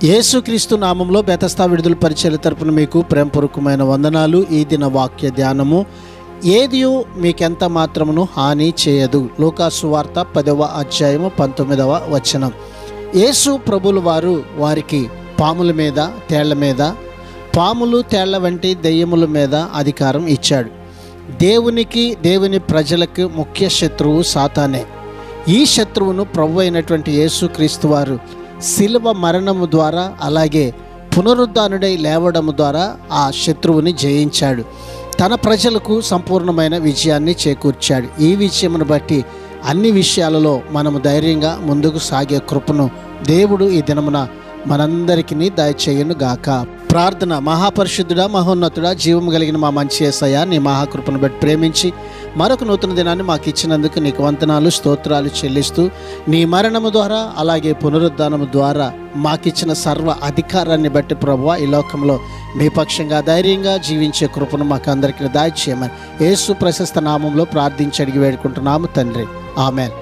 యేసుక్రీస్తు నామంలో బెతస్తా విడుదల పరిచర్య తరపున మీకు ప్రేమపూర్వకమైన వందనాలు. ఈ దిన వాక్య ధ్యానము, ఏదియు మీకెంత మాత్రమును హాని చేయదు. లూకాసు వార్త 10వ అధ్యాయము 19వ వచనం. యేసు ప్రభులు వారు వారికి పాముల మీద, తేళ్ల మీద, పాములు తేళ్ల వంటి దెయ్యముల మీద అధికారం ఇచ్చాడు. దేవుని ప్రజలకు ముఖ్య శత్రువు సాతానే. ఈ శత్రువును ప్రభు అయినటువంటి యేసుక్రీస్తు వారు శిలువ మరణము ద్వారా, అలాగే పునరుద్ధానుడై లేవడము ద్వారా ఆ శత్రువుని జయించాడు. తన ప్రజలకు సంపూర్ణమైన విజయాన్ని చేకూర్చాడు. ఈ విషయమును బట్టి అన్ని విషయాలలో మనము ధైర్యంగా ముందుకు సాగే కృపను దేవుడు ఈ దినమున మనందరికీ దయచేయును గాక. ప్రార్థన. మహాపరిశుద్ధుడా, మహోన్నతుడా, జీవము కలిగిన మా మంచి యేసయ్య, నీ మహాకృపను బట్టి ప్రేమించి మరొక నూతన దినాన్ని మాకు ఇచ్చినందుకు నీకు వందనాలు, స్తోత్రాలు చెల్లిస్తూ, నీ మరణము ద్వారా అలాగే పునరుద్ధానము ద్వారా మాకిచ్చిన సర్వ అధికారాన్ని బట్టి ప్రభువా, ఈ లోకంలో మీ పక్షంగా ధైర్యంగా జీవించే కృపను మాకు అందరికీ దయచేయమని యేసు ప్రశస్త నామంలో ప్రార్థించి అడిగి వేడుకుంటున్నాము తండ్రి. ఆమెన్.